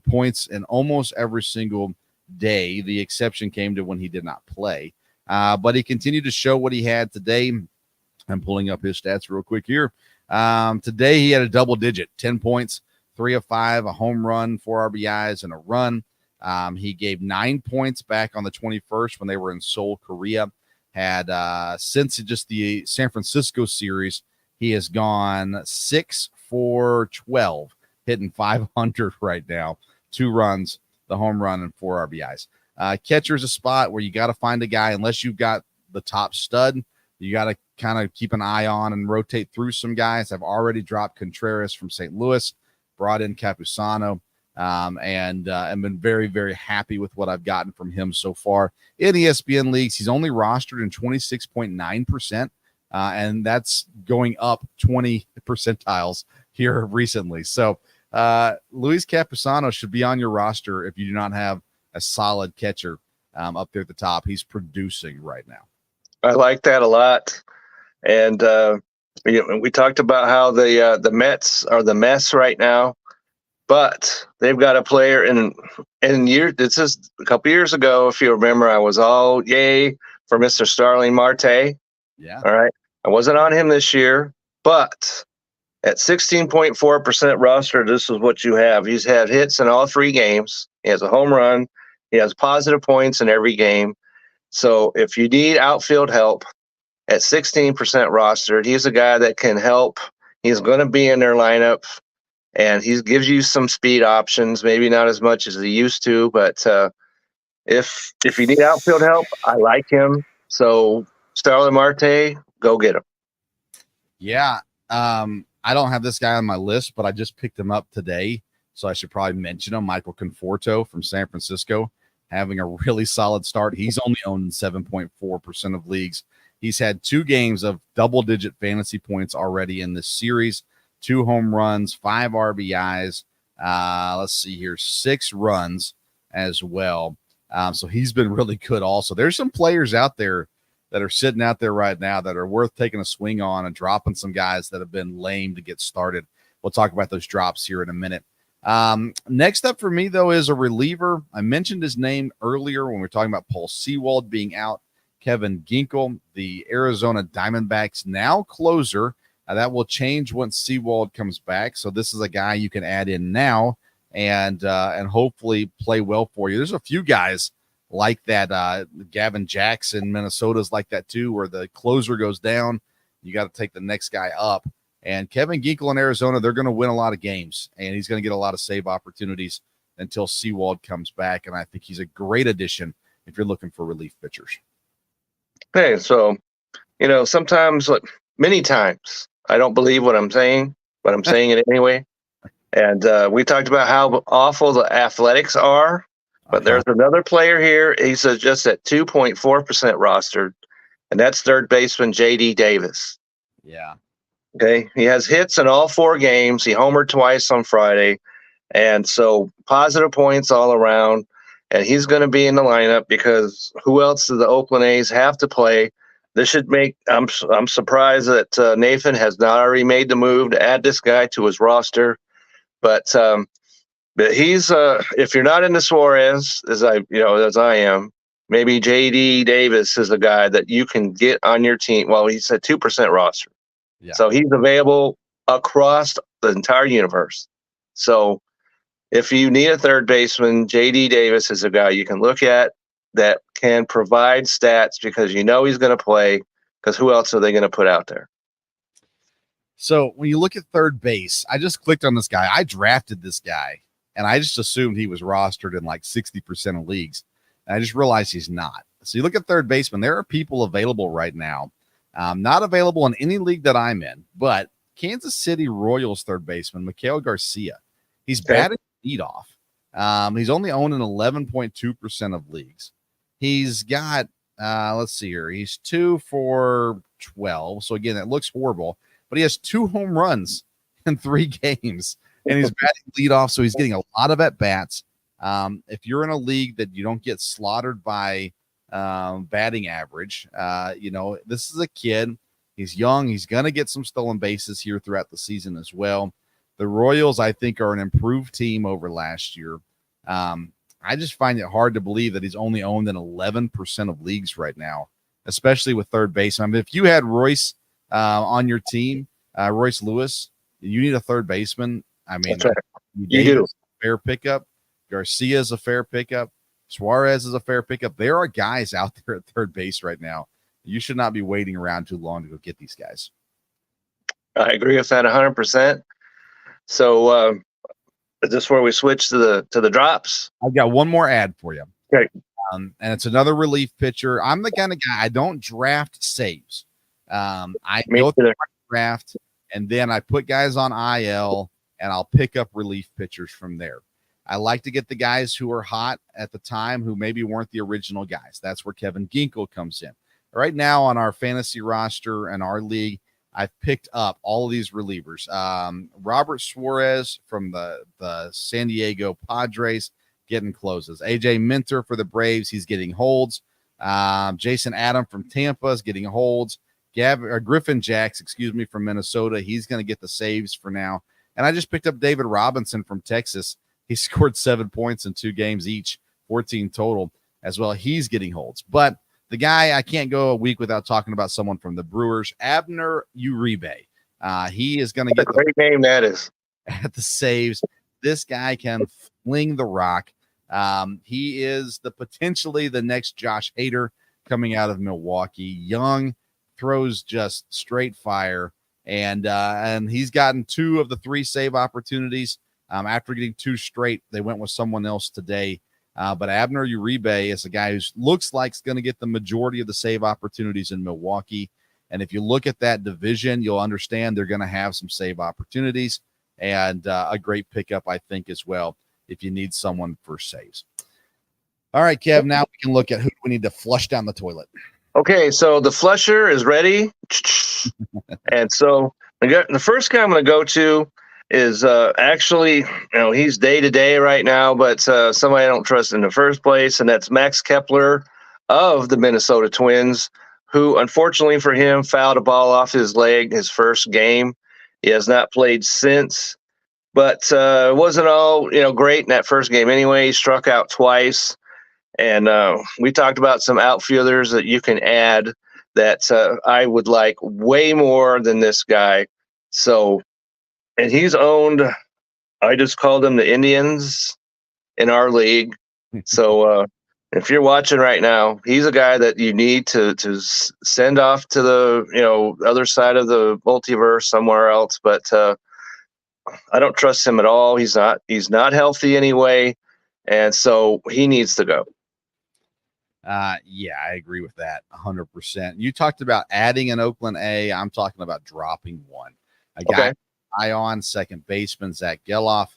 points in almost every single day. The exception came to when he did not play, but he continued to show what he had today. I'm pulling up his stats real quick here. Today he had a double digit, 10 points, 3 of 5, a home run, 4 RBIs, and a run. He gave 9 points back on the 21st when they were in Seoul, Korea. Had since just the San Francisco series, he has gone 6 for 12, hitting 500 right now. 2 runs, the home run, and 4 RBIs. Catcher's a spot where you got to find a guy, unless you've got the top stud, you got to kind of keep an eye on and rotate through some guys. I've already dropped Contreras from St. Louis, brought in Campusano, and been very, very happy with what I've gotten from him so far. In ESPN leagues, he's only rostered in 26.9%, and that's going up 20 percentiles here recently. So Luis Campusano should be on your roster if you do not have a solid catcher up there at the top. He's producing right now. I like that a lot. And we talked about how the Mets are the mess right now, but they've got a player this is a couple years ago. If you remember, I was all yay for Mr. Starling Marte. Yeah. All right. I wasn't on him this year, but at 16.4% roster, this is what you have. He's had hits in all 3 games. He has a home run. He has positive points in every game. So if you need outfield help at 16% rostered, he's a guy that can help. He's going to be in their lineup, and he gives you some speed options, maybe not as much as he used to, but if you need outfield help, I like him. So Starling Marte, go get him. Yeah. I don't have this guy on my list, but I just picked him up today, so I should probably mention him. Michael Conforto from San Francisco, having a really solid start. He's only owned in 7.4% of leagues. He's had 2 games of double-digit fantasy points already in this series, 2 home runs, 5 RBIs. Let's see here, 6 runs as well. So he's been really good also. There's some players out there that are sitting out there right now that are worth taking a swing on and dropping some guys that have been lame to get started. We'll talk about those drops here in a minute. Next up for me, though, is a reliever. I mentioned his name earlier when we were talking about Paul Sewald being out. Kevin Ginkel, the Arizona Diamondbacks now closer. That will change once Sewald comes back. So this is a guy you can add in now and hopefully play well for you. There's a few guys like that. Gavin Jackson, Minnesota's like that too, where the closer goes down, you got to take the next guy up. And Kevin Ginkel in Arizona, they're going to win a lot of games, and he's going to get a lot of save opportunities until Sewald comes back. And I think he's a great addition if you're looking for relief pitchers. Hey, so, sometimes, many times, I don't believe what I'm saying, but I'm saying it anyway. And we talked about how awful the Athletics are, but there's another player here. He's just at 2.4% rostered, and that's third baseman J.D. Davis. Yeah. Okay. He has hits in all 4 games. He homered twice on Friday. And so positive points all around. And he's going to be in the lineup because who else do the Oakland A's have to play? This should make – I'm surprised that Nathan has not already made the move to add this guy to his roster. But he's if you're not into Suarez, as I am, maybe J.D. Davis is a guy that you can get on your team. Well, he's at 2% roster. Yeah. So he's available across the entire universe. So if you need a third baseman, J.D. Davis is a guy you can look at that can provide stats because he's going to play, because who else are they going to put out there? So when you look at third base, I just clicked on this guy. I drafted this guy and I just assumed he was rostered in like 60% of leagues. And I just realized he's not. So you look at third baseman, there are people available right now, not available in any league that I'm in, but Kansas City Royals third baseman, Miguel Garcia. He's batting leadoff. He's only owned in 11.2% of leagues. He's got, let's see here, he's 2 for 12. So again, that looks horrible, but he has 2 home runs in 3 games, and he's batting leadoff, so he's getting a lot of at bats. If you're in a league that you don't get slaughtered by batting average, this is a kid. He's young. He's going to get some stolen bases here throughout the season as well. The Royals, I think, are an improved team over last year. I just find it hard to believe that he's only owned in 11% of leagues right now, especially with third base. I mean, if you had Royce on your team, Royce Lewis, you need a third baseman. I mean, that's right. You do. Fair pickup. Garcia is a fair pickup. Suarez is a fair pickup. There are guys out there at third base right now. You should not be waiting around too long to go get these guys. I agree with that 100%. So is this where we switch to the drops? I've got one more ad for you. Okay. And it's another relief pitcher. I'm the kind of guy, I don't draft saves. I go through my draft, and then I put guys on IL, and I'll pick up relief pitchers from there. I like to get the guys who are hot at the time who maybe weren't the original guys. That's where Kevin Ginkel comes in. Right now on our fantasy roster and our league, I've picked up all of these relievers. Robert Suarez from the San Diego Padres getting closes. AJ Minter for the Braves, he's getting holds. Jason Adam from Tampa is getting holds. Griffin Jacks, from Minnesota, he's going to get the saves for now. And I just picked up David Robinson from Texas. He scored 7 points in 2 games each, 14 total as well. He's getting holds. But the guy, I can't go a week without talking about someone from the Brewers, Abner Uribe. He is going to get a great name that is at the saves. This guy can fling the rock. He is potentially the next Josh Hader coming out of Milwaukee. Young, throws just straight fire, and he's gotten 2 of the 3 save opportunities. After getting 2 straight, they went with someone else today. But Abner Uribe is a guy who looks like he's going to get the majority of the save opportunities in Milwaukee. And if you look at that division, you'll understand they're going to have some save opportunities, and a great pickup, I think, as well, if you need someone for saves. All right, Kev, now we can look at who we need to flush down the toilet. Okay, so the flusher is ready. And so the first guy I'm going to go to is actually, he's day-to-day right now, but somebody I don't trust in the first place, and that's Max Kepler of the Minnesota Twins, who, unfortunately for him, fouled a ball off his leg his first game. He has not played since, but it wasn't all, great in that first game anyway. He struck out twice, and we talked about some outfielders that you can add that I would like way more than this guy. So, and he's owned, I just called him the Indians in our league. So if you're watching right now, he's a guy that you need to send off to the other side of the multiverse somewhere else. But I don't trust him at all. He's not healthy anyway, and so he needs to go. Yeah, I agree with that 100%. You talked about adding an Oakland A. I'm talking about dropping one. A guy on second baseman, Zach Geloff,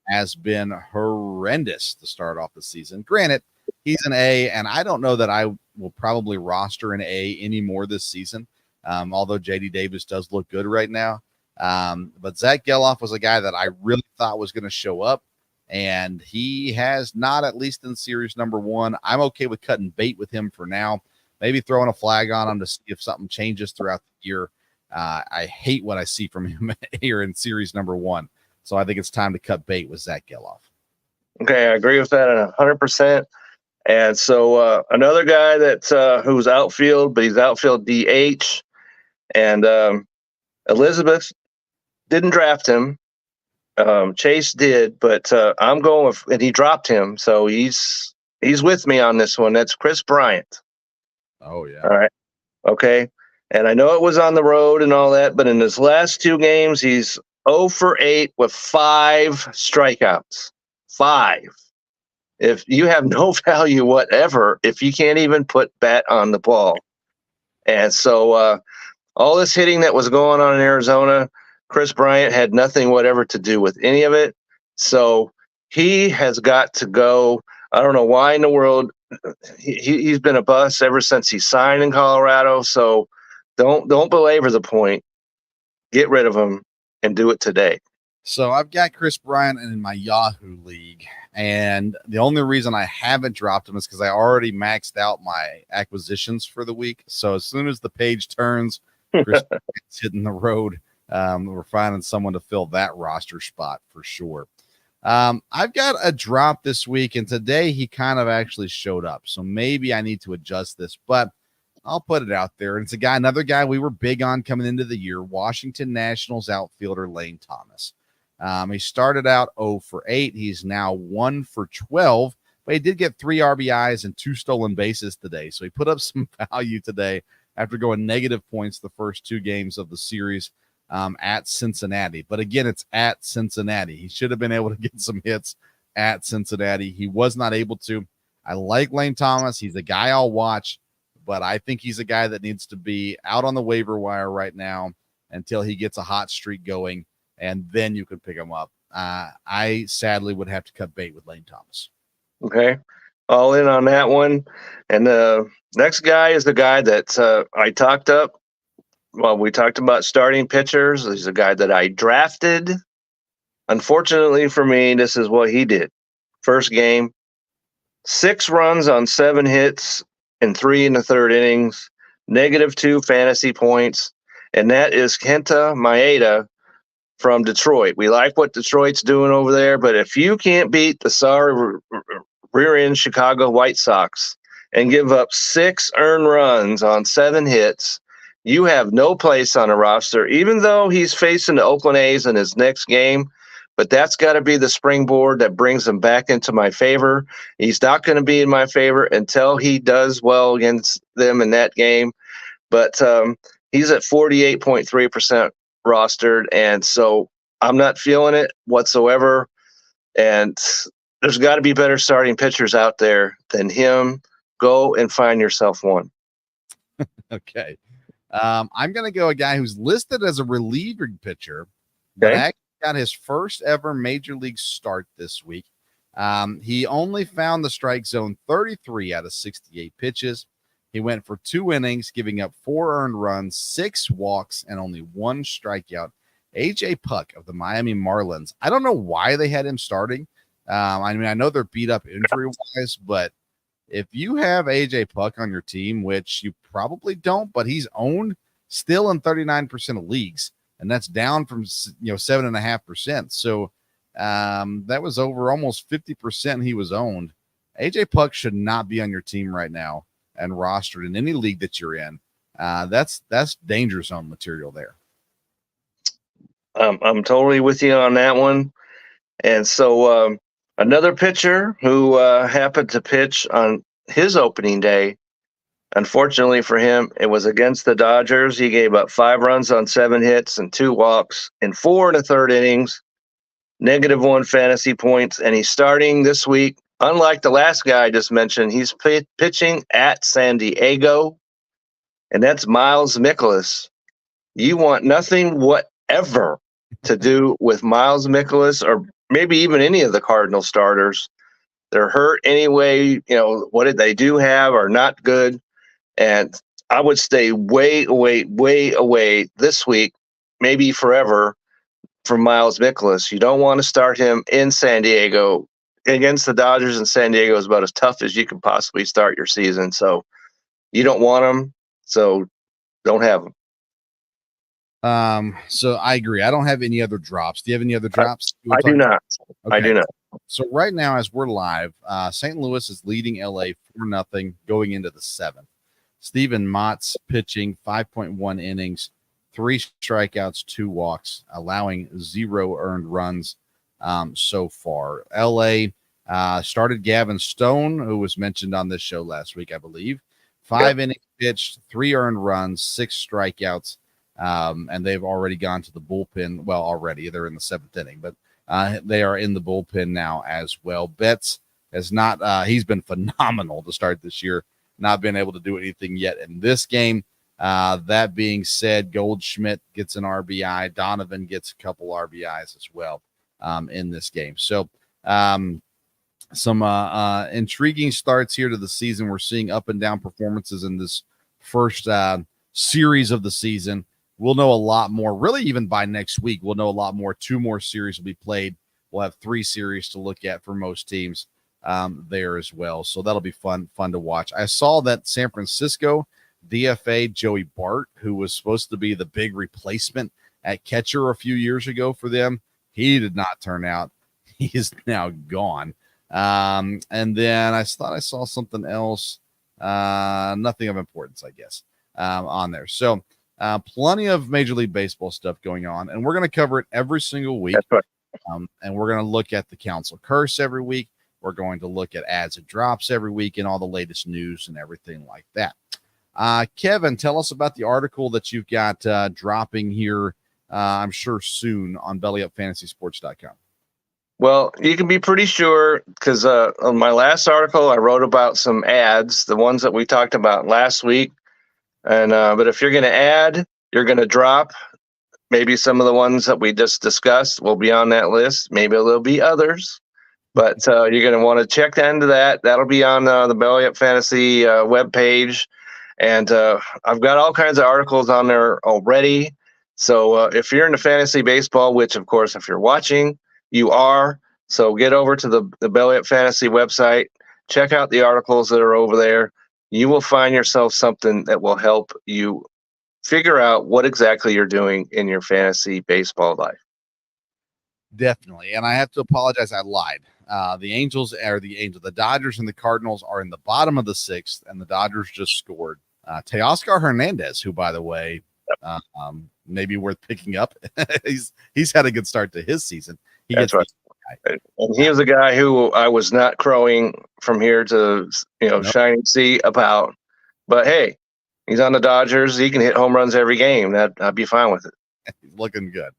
has been horrendous to start off the season. Granted, he's an A, and I don't know that I will probably roster an A anymore this season, although J.D. Davis does look good right now. But Zach Geloff was a guy that I really thought was going to show up, and he has not, at least in series number 1. I'm okay with cutting bait with him for now, maybe throwing a flag on him to see if something changes throughout the year. I hate what I see from him here in series number 1. So I think it's time to cut bait with Zach Geloff. Okay, I agree with that 100%. And so another guy that who's outfield, but he's outfield DH, and Elizabeth didn't draft him. Chase did, but I'm going with, and he dropped him, so he's with me on this one. That's Chris Bryant. Oh yeah. All right. Okay. And I know it was on the road and all that, but in his last 2 games, he's 0 for 8 with 5 strikeouts. 5. If you have no value whatever, if you can't even put bat on the ball. And so all this hitting that was going on in Arizona, Chris Bryant had nothing whatever to do with any of it. So he has got to go. I don't know why in the world he's been a bust ever since he signed in Colorado. So don't belabor the point. Get rid of him and do it today. So I've got Chris Bryant in my Yahoo league, and the only reason I haven't dropped him is because I already maxed out my acquisitions for the week. So as soon as the page turns, Chris Bryant's hitting the road. We're finding someone to fill that roster spot for sure. I've got a drop this week, and today he kind of actually showed up. So maybe I need to adjust this, but I'll put it out there. And it's another guy we were big on coming into the year, Washington Nationals outfielder Lane Thomas. He started out 0 for 8. He's now 1 for 12, but he did get 3 RBIs and 2 stolen bases today. So he put up some value today after going negative points the first 2 games of the series at Cincinnati. But again, it's at Cincinnati. He should have been able to get some hits at Cincinnati. He was not able to. I like Lane Thomas. He's a guy I'll watch, but I think he's a guy that needs to be out on the waiver wire right now until he gets a hot streak going, and then you can pick him up. I sadly would have to cut bait with Lane Thomas. Okay. All in on that one. And the next guy is the guy that I talked up. Well, we talked about starting pitchers. He's a guy that I drafted. Unfortunately for me, this is what he did. First game, 6 runs on 7 hits and 3 in the 3rd innings, -2 fantasy points. And that is Kenta Maeda from Detroit. We like what Detroit's doing over there, but if you can't beat the sorry rear-end Chicago White Sox and give up 6 earned runs on 7 hits, you have no place on a roster, even though he's facing the Oakland A's in his next game. But that's got to be the springboard that brings him back into my favor. He's not going to be in my favor until he does well against them in that game. But he's at 48.3% rostered, and so I'm not feeling it whatsoever. And there's got to be better starting pitchers out there than him. Go and find yourself one. Okay. I'm going to go a guy who's listed as a reliever pitcher, but Okay. actually got his first ever major league start this week. He only found the strike zone 33 out of 68 pitches. He went for 2 innings, giving up 4 earned runs, 6 walks, and only 1 strikeout. AJ Puck of the Miami Marlins. I don't know why they had him starting. I mean, I know they're beat up injury-wise, but if you have AJ Puck on your team, which you probably don't, but he's owned still in 39% of leagues, and that's down from 7.5%. So that was over almost 50% he was owned. AJ Puck should not be on your team right now and rostered in any league that you're in. That's danger zone material there. I'm totally with you on that one. And so another pitcher who happened to pitch on his opening day, unfortunately for him, it was against the Dodgers. He gave up 5 runs on 7 hits and 2 walks in 4 in the 3rd innings, -1 fantasy points. And he's starting this week. Unlike the last guy I just mentioned, he's pitching at San Diego, and that's Miles Mikolas. You want nothing whatever to do with Miles Mikolas or maybe even any of the Cardinal starters. They're hurt anyway. What they do have are not good. And I would stay way away this week, maybe forever, from Miles Mikolas. You don't want to start him in San Diego. Against the Dodgers in San Diego is about as tough as you can possibly start your season. So you don't want him. So don't have him. So I agree. I don't have any other drops. Do you have any other drops? I do not. Okay. I do not. So right now, as we're live, St. Louis is leading LA 4-0 going into the 7th. Steven Mott's pitching 5.1 innings, 3 strikeouts, 2 walks, allowing 0 earned runs so far. LA started Gavin Stone, who was mentioned on this show last week, I believe. 5 innings pitched, 3 earned runs, 6 strikeouts. and they've already gone to the bullpen. Well, already they're in the 7th inning, but they are in the bullpen now as well. Betts has not. He's been phenomenal to start this year. Not been able to do anything yet in this game. That being said, Goldschmidt gets an RBI. Donovan gets a couple RBIs as well in this game. So some intriguing starts here to the season. We're seeing up and down performances in this first series of the season. We'll know a lot more, really, even by next week. We'll know a lot more. 2 more series will be played. We'll have 3 series to look at for most teams there as well. So that'll be fun to watch. I saw that San Francisco DFA Joey Bart, who was supposed to be the big replacement at catcher a few years ago for them. He did not turn out. He is now gone. And then I thought I saw something else. Nothing of importance, I guess, on there. So plenty of Major League Baseball stuff going on, and we're going to cover it every single week. That's right. And we're going to look at the Counsell curse every week. We're going to look at ads and drops every week and all the latest news and everything like that. Kevin, tell us about the article that you've got dropping here, I'm sure soon, on bellyupfantasysports.com. Well, you can be pretty sure because on my last article, I wrote about some ads, the ones that we talked about last week. And but if you're going to add, you're going to drop. Maybe some of the ones that we just discussed will be on that list. Maybe there'll be others. But you're going to want to check into that. That'll be on the Belly Up Fantasy webpage. And I've got all kinds of articles on there already. So if you're into fantasy baseball, which, of course, if you're watching, you are. So get over to the Belly Up Fantasy website. Check out the articles that are over there. You will find yourself something that will help you figure out what exactly you're doing in your fantasy baseball life. Definitely. And I have to apologize. I lied. The Dodgers and the Cardinals are in the bottom of the 6th, and the Dodgers just scored. Teoscar Hernandez, who, by the way, maybe worth picking up. he's had a good start to his season. That's right. And he was a guy who I was not crowing from here to shining sea about. But hey, he's on the Dodgers. He can hit home runs every game. I'd be fine with it. He's looking good.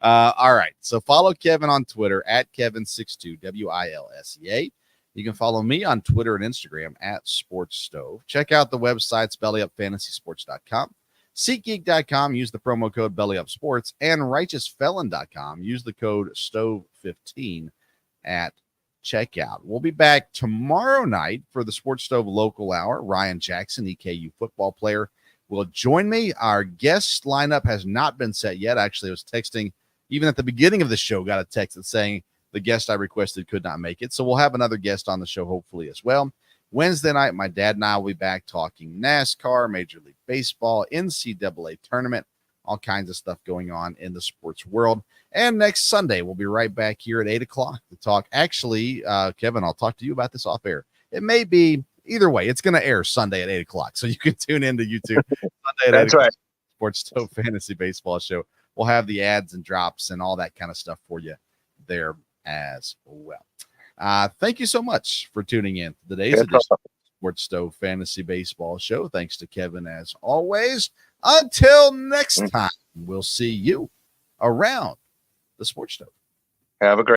All right. So follow Kevin on Twitter at Kevin62 WILSEA. You can follow me on Twitter and Instagram at SportsStove. Check out the websites bellyupfantasysports.com, SeatGeek.com. Use the promo code BellyUpSports, and RighteousFelon.com. Use the code STOVE15 at checkout. We'll be back tomorrow night for the Sports Stove Local Hour. Ryan Jackson, EKU football player, will join me. Our guest lineup has not been set yet. Actually, I was texting even at the beginning of the show, got a text saying the guest I requested could not make it. So we'll have another guest on the show, hopefully, as well. Wednesday night, my dad and I will be back talking NASCAR, Major League Baseball, NCAA tournament, all kinds of stuff going on in the sports world. And next Sunday, we'll be right back here at 8 o'clock to talk. Actually, Kevin, I'll talk to you about this off air. It may be either way. It's going to air Sunday at 8 o'clock. So you can tune into YouTube Sunday at 8 That's right. Sports Stove Fantasy Baseball Show. We'll have the ads and drops and all that kind of stuff for you there as well. Thank you so much for tuning in to today's edition of Sports Stove Fantasy Baseball Show. Thanks to Kevin as always. Until next time, we'll see you around the Sports Stove. Have a great